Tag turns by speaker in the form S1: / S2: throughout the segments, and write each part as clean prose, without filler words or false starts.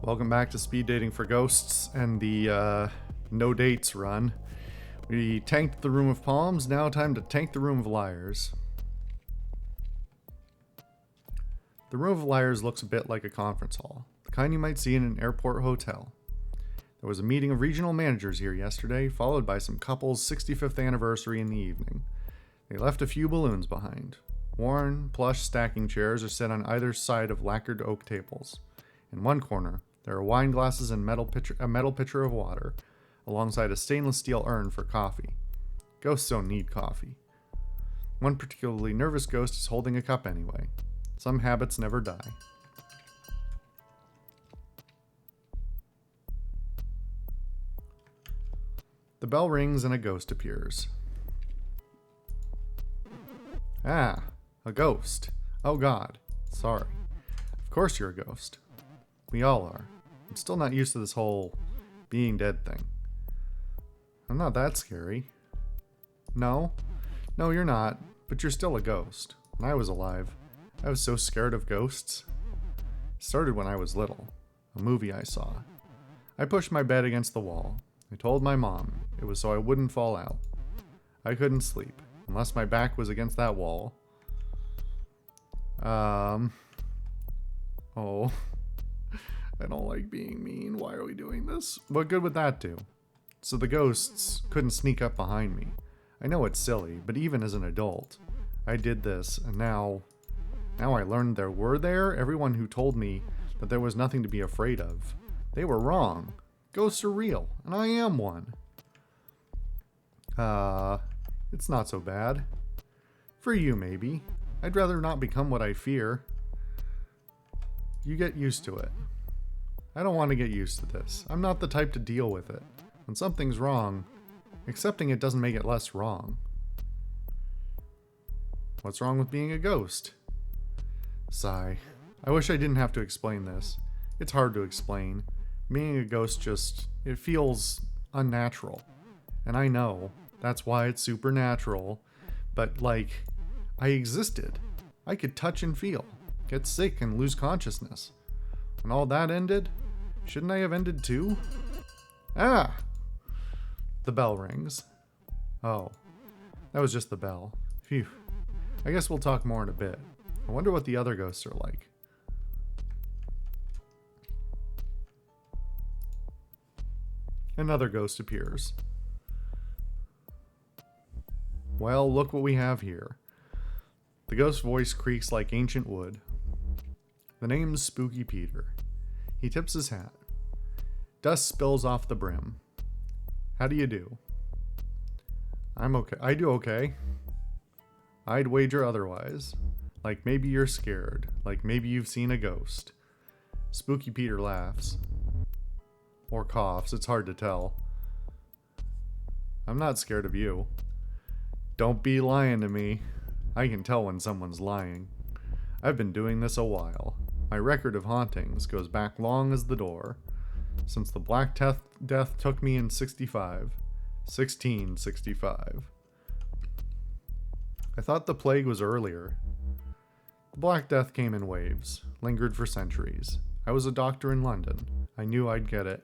S1: Welcome back to Speed Dating for Ghosts and the No Dates run. We tanked the Room of Palms, now time to tank the Room of Liars. The Room of Liars looks a bit like a conference hall, the kind you might see in an airport hotel. There was a meeting of regional managers here yesterday, followed by some couples' 65th anniversary in the evening. They left a few balloons behind. Worn, plush stacking chairs are set on either side of lacquered oak tables. In one corner, there are wine glasses and a metal pitcher of water, alongside a stainless steel urn for coffee. Ghosts don't need coffee. One particularly nervous ghost is holding a cup anyway. Some habits never die. The bell rings and a ghost appears. Ah, a ghost. Oh God, sorry. Of course you're a ghost. We all are. I'm still not used to this whole being dead thing. I'm not that scary. No, you're not, but you're still a ghost. When I was alive, I was so scared of ghosts. It started when I was little. A movie I saw. I pushed my bed against the wall. I told my mom it was so I wouldn't fall out. I couldn't sleep unless my back was against that wall. Oh. I don't like being mean. Why are we doing this? What good would that do? So the ghosts couldn't sneak up behind me. I know it's silly, but even as an adult, I did this, and now I learned everyone who told me that there was nothing to be afraid of. They were wrong. Ghosts are real, and I am one. It's not so bad. For you, maybe. I'd rather not become what I fear. You get used to it. I don't want to get used to this. I'm not the type to deal with it. When something's wrong, accepting it doesn't make it less wrong. What's wrong with being a ghost? Sigh. I wish I didn't have to explain this. It's hard to explain. Being a ghost it feels unnatural. And I know, that's why it's supernatural. But I existed. I could touch and feel, get sick and lose consciousness. When all that ended, shouldn't I have ended too? Ah! The bell rings. Oh, that was just the bell. Phew. I guess we'll talk more in a bit. I wonder what the other ghosts are like. Another ghost appears. Well, look what we have here. The ghost's voice creaks like ancient wood. The name's Spooky Peter. He tips his hat. Dust spills off the brim. How do you do? I'm okay. I do okay. I'd wager otherwise. Like maybe you're scared. Like maybe you've seen a ghost. Spooky Peter laughs. Or coughs. It's hard to tell. I'm not scared of you. Don't be lying to me. I can tell when someone's lying. I've been doing this a while. My record of hauntings goes back long as the door. Since the Black Death took me in 1665. I thought the plague was earlier. The Black Death came in waves, lingered for centuries. I was a doctor in London. I knew I'd get it.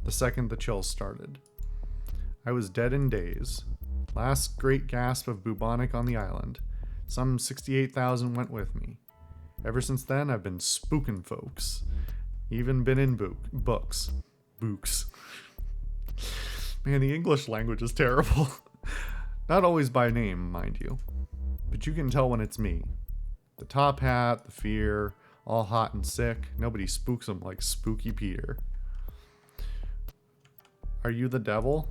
S1: The second the chills started. I was dead in days. Last great gasp of bubonic on the island. Some 68,000 went with me. Ever since then, I've been spooking folks. Even been in books. Books. Man, the English language is terrible. Not always by name, mind you. But you can tell when it's me. The top hat, the fear, all hot and sick. Nobody spooks them like Spooky Peter. Are you the devil?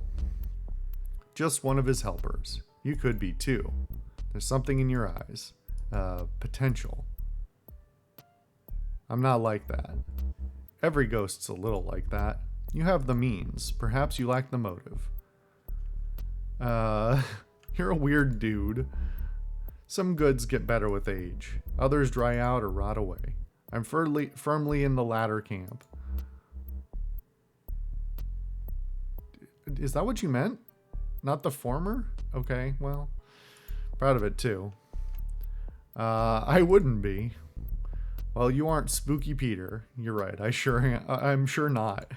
S1: Just one of his helpers. You could be too. There's something in your eyes. Potential. I'm not like that. Every ghost's a little like that. You have the means. Perhaps you lack the motive. You're a weird dude. Some goods get better with age. Others dry out or rot away. I'm firmly in the latter camp. Is that what you meant? Not the former? Okay, well, proud of it too. I wouldn't be. Well, you aren't Spooky Peter. You're right. I'm sure not.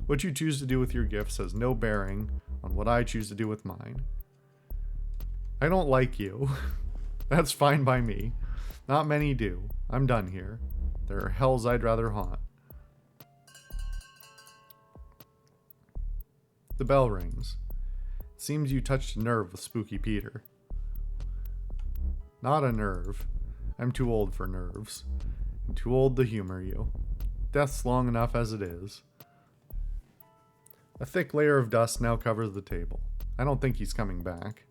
S1: What you choose to do with your gifts has no bearing on what I choose to do with mine. I don't like you. That's fine by me. Not many do. I'm done here. There are hells I'd rather haunt. The bell rings. It seems you touched a nerve with Spooky Peter. Not a nerve. I'm too old for nerves. I'm too old to humor you. Death's long enough as it is. A thick layer of dust now covers the table. I don't think he's coming back.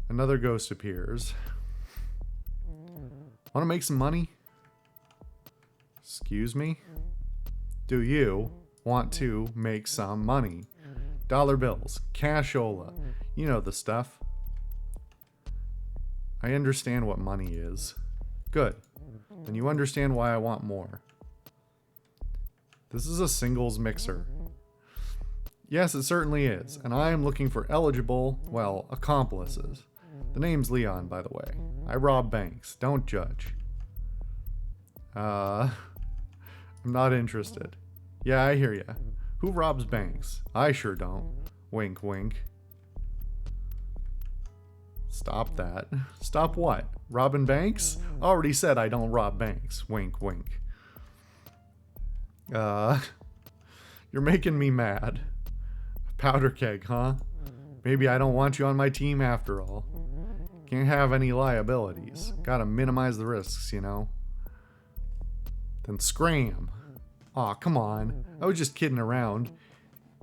S1: Another ghost appears. Want to make some money? Excuse me? Do you want to make some money? Dollar bills, cashola, you know the stuff. I understand what money is. Good. Then you understand why I want more. This is a singles mixer. Yes, it certainly is, and I am looking for eligible, well, accomplices. The name's Leon, by the way. I rob banks. Don't judge. I'm not interested. Yeah, I hear ya. Who robs banks? I sure don't. Wink, wink. Stop that. Stop what? Robbing banks? Already said I don't rob banks. Wink, wink. You're making me mad. Powder keg, huh? Maybe I don't want you on my team after all. Can't have any liabilities. Gotta minimize the risks, you know? Then scram. Aw, come on. I was just kidding around.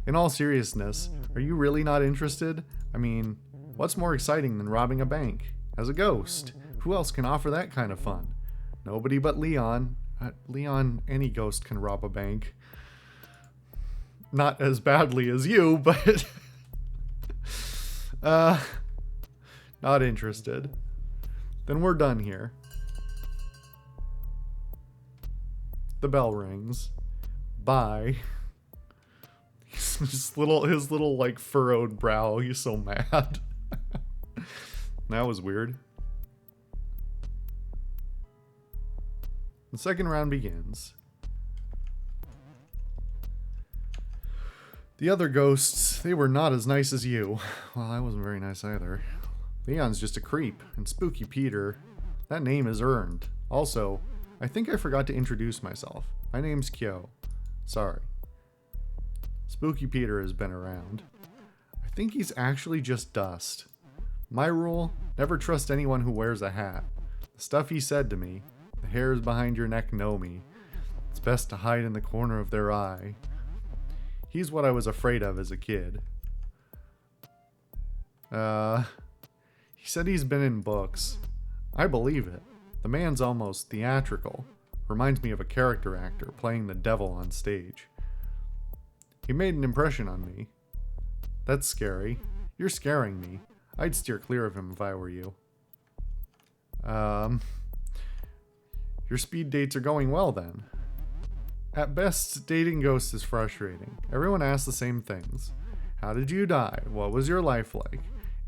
S1: In all seriousness, are you really not interested? I mean, what's more exciting than robbing a bank? As a ghost. Who else can offer that kind of fun? Nobody but Leon. Leon, any ghost can rob a bank. Not as badly as you, but... not interested. Then we're done here. The bell rings. Bye. His little like furrowed brow. He's so mad. That was weird. The second round begins. The other ghosts, they were not as nice as you. Well, I wasn't very nice either. Leon's just a creep, and Spooky Peter, that name is earned. Also, I think I forgot to introduce myself. My name's Kyo. Sorry. Spooky Peter has been around. I think he's actually just dust. My rule, never trust anyone who wears a hat. The stuff he said to me, the hairs behind your neck know me. It's best to hide in the corner of their eye. He's what I was afraid of as a kid. He said he's been in books. I believe it. The man's almost theatrical. Reminds me of a character actor playing the devil on stage. He made an impression on me. That's scary. You're scaring me. I'd steer clear of him if I were you. Your speed dates are going well then. At best, dating ghosts is frustrating. Everyone asks the same things. How did you die? What was your life like?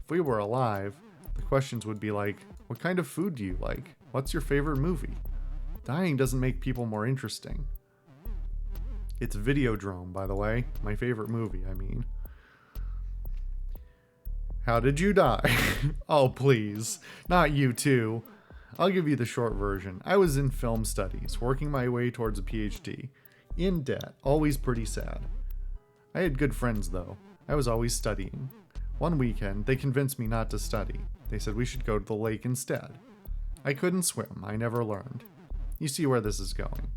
S1: If we were alive, the questions would be like, what kind of food do you like? What's your favorite movie? Dying doesn't make people more interesting. It's Videodrome, by the way. My favorite movie, I mean. How did you die? Oh, please. Not you too. I'll give you the short version. I was in film studies, working my way towards a PhD. In debt, always pretty sad. I had good friends though. I was always studying. One weekend, they convinced me not to study. They said we should go to the lake instead. I couldn't swim, I never learned. You see where this is going.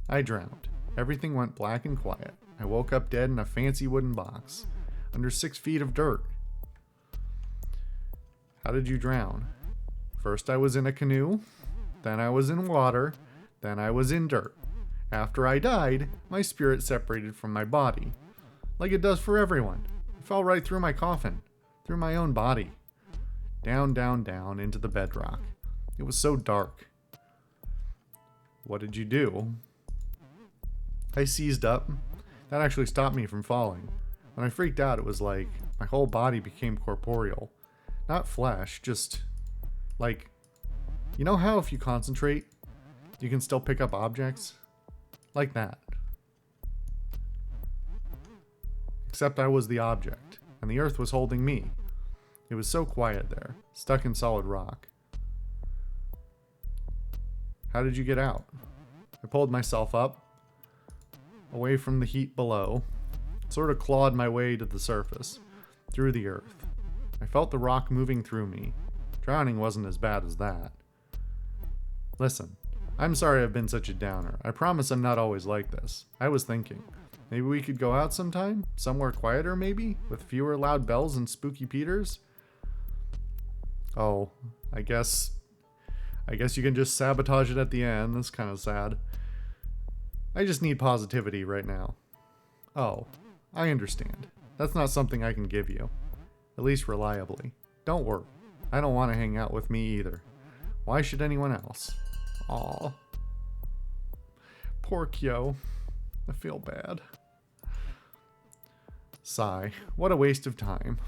S1: I drowned. Everything went black and quiet. I woke up dead in a fancy wooden box, under 6 feet of dirt. How did you drown? First I was in a canoe, then I was in water, then I was in dirt. After I died, my spirit separated from my body, like it does for everyone. It fell right through my coffin, through my own body. Down, down, down into the bedrock. It was so dark. What did you do? I seized up. That actually stopped me from falling. When I freaked out, it was like My whole body became corporeal. Not flesh, just like, you know how if you concentrate, you can still pick up objects? Like that. Except I was the object, and the earth was holding me. It was so quiet there, stuck in solid rock. How did you get out? I pulled myself up, away from the heat below, sort of clawed my way to the surface, through the earth. I felt the rock moving through me. Drowning wasn't as bad as that. Listen, I'm sorry I've been such a downer. I promise I'm not always like this. I was thinking, maybe we could go out sometime? Somewhere quieter, maybe? With fewer loud bells and spooky Peters? Oh, I guess you can just sabotage it at the end. That's kind of sad. I just need positivity right now. Oh, I understand. That's not something I can give you. At least reliably. Don't worry. I don't want to hang out with me either. Why should anyone else? Aw. Poor Kyo. I feel bad. Sigh. What a waste of time.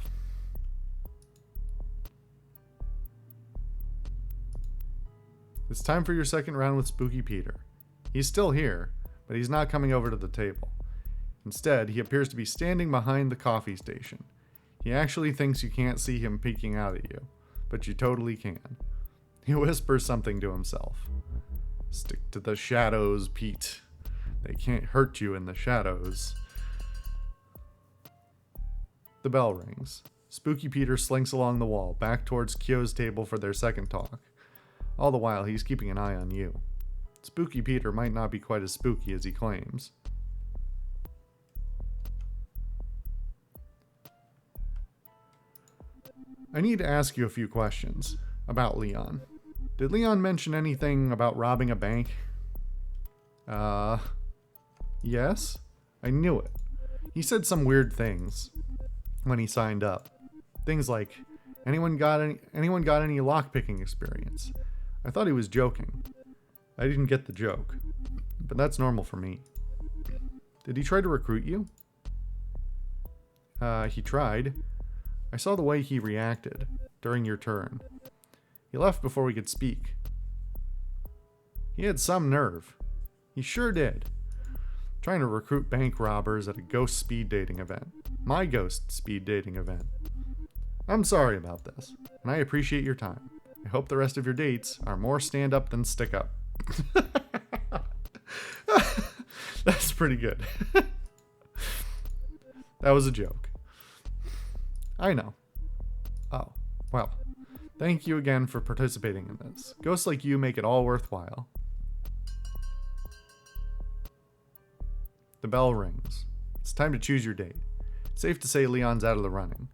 S1: It's time for your second round with Spooky Peter. He's still here, but he's not coming over to the table. Instead, he appears to be standing behind the coffee station. He actually thinks you can't see him peeking out at you, but you totally can. He whispers something to himself. Stick to the shadows, Pete. They can't hurt you in the shadows. The bell rings. Spooky Peter slinks along the wall, back towards Kyo's table for their second talk. All the while, he's keeping an eye on you. Spooky Peter might not be quite as spooky as he claims. I need to ask you a few questions about Leon. Did Leon mention anything about robbing a bank? Yes? I knew it. He said some weird things when he signed up. Things like, anyone got any lockpicking experience? I thought he was joking. I didn't get the joke, but that's normal for me. Did he try to recruit you? He tried. I saw the way he reacted during your turn. He left before we could speak. He had some nerve. He sure did. Trying to recruit bank robbers at a ghost speed dating event. My ghost speed dating event. I'm sorry about this, and I appreciate your time. I hope the rest of your dates are more stand up than stick up. That's pretty good. That was a joke. I know. Oh, well. Thank you again for participating in this. Ghosts like you make it all worthwhile. The bell rings. It's time to choose your date. Safe to say Leon's out of the running.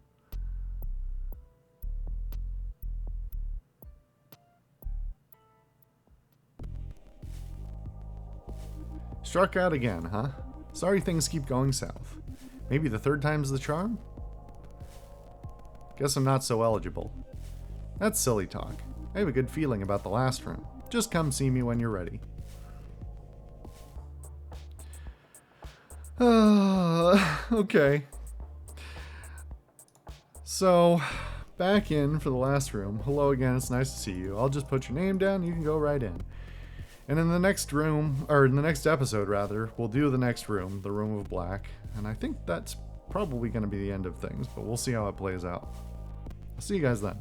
S1: Struck out again, huh? Sorry things keep going south. Maybe the third time's the charm? Guess I'm not so eligible. That's silly talk. I have a good feeling about the last room. Just come see me when you're ready. Okay. So, back in for the last room. Hello again, it's nice to see you. I'll just put your name down, you can go right in. And in the next room, or in the next episode rather, we'll do the next room, the Room of Black. And I think that's probably going to be the end of things, but we'll see how it plays out. I'll see you guys then.